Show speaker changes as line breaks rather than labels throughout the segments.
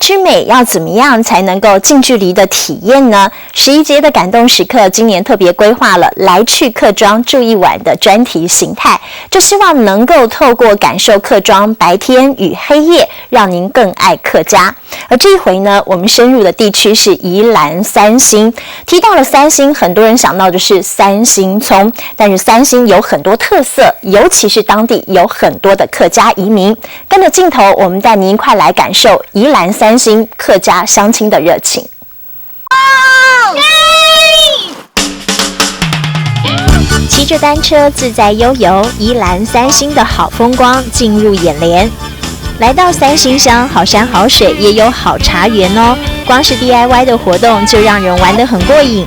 之美要怎么样才能够近距离的体验呢？11节的感动时刻，今年特别规划了来去客庄住一晚的专题形态，就希望能够透过感受客庄白天与黑夜，让您更爱客家。而这一回呢，我们深入的地区是宜兰三星。提到了三星，很多人想到的是三星葱，但是三星有很多特色，尤其是当地有很多的客家移民。跟着镜头，我们带您一块来感受宜兰三星客家乡亲的热情。骑着单车自在悠游，宜兰三星的好风光进入眼帘。来到三星乡，好山好水，也有好茶园哦。光是 DIY 的活动就让人玩得很过瘾。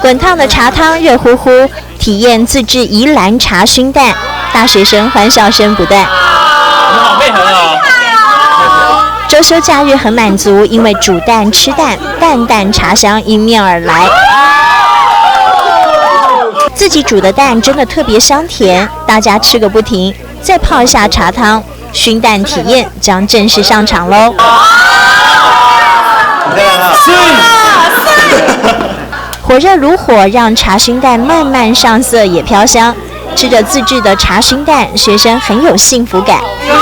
滚烫的茶汤热乎乎，体验自制宜兰茶熏蛋，大学生欢笑声不断。
好配合哦！
周休假日很满足，因为煮蛋吃蛋，淡淡茶香迎面而来。自己煮的蛋真的特别香甜，大家吃个不停。再泡一下茶汤，熏蛋体验将正式上场喽！火热如火，让茶熏蛋慢慢上色也飘香。吃着自制的茶熏蛋，学生很有幸福感。
就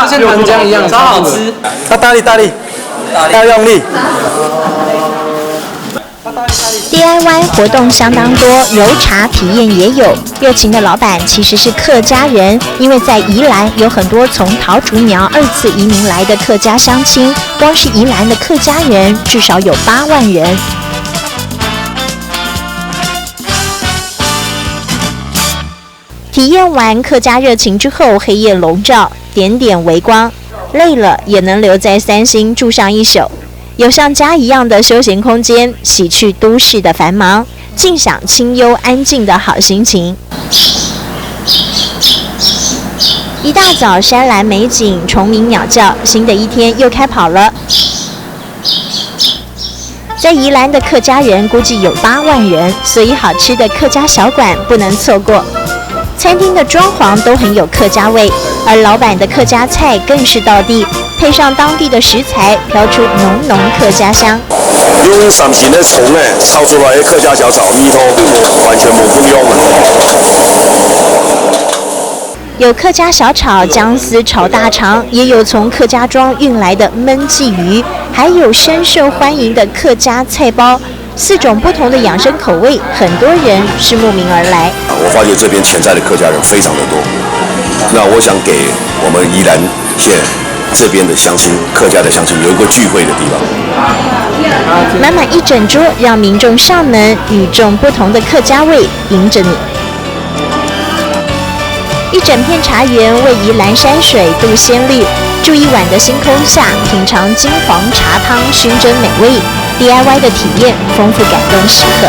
像糖浆一样，超好吃。要大力，要用力。
DIY 活动相当多，揉茶体验也有。热情的老板其实是客家人，因为在宜兰有很多从桃竹苗2次移民来的客家乡亲，光是宜兰的客家人至少有8万人。体验完客家热情之后，黑夜笼罩，点点微光，累了也能留在三星住上一宿。有像家一样的休闲空间，洗去都市的繁忙，尽享清幽安静的好心情。一大早，山岚美景，虫鸣鸟叫，新的一天又开跑了。在宜兰的客家人估计有8万人，所以好吃的客家小馆不能错过。餐厅的装潢都很有客家味，而老板的客家菜更是道地，配上当地的食材，飘出浓浓客家香。
用三星的葱呢，炒出来的客家小炒米汤，完全没不用
有客家小炒、姜丝炒大肠，也有从客家庄运来的焖鲫鱼，还有深受欢迎的客家菜包。4种不同的养生口味，很多人是慕名而来。
我发觉这边潜在的客家人非常的多，那我想给我们宜兰县这边的乡亲、客家的乡亲有一个聚会的地方。
满满一整桌，让民众上门，与众不同的客家味迎着你。一整片茶园为宜兰山水镀鲜绿，住一晚的星空下，品尝金黄茶汤，熏蒸美味。DIY 的体验，丰富感动时刻。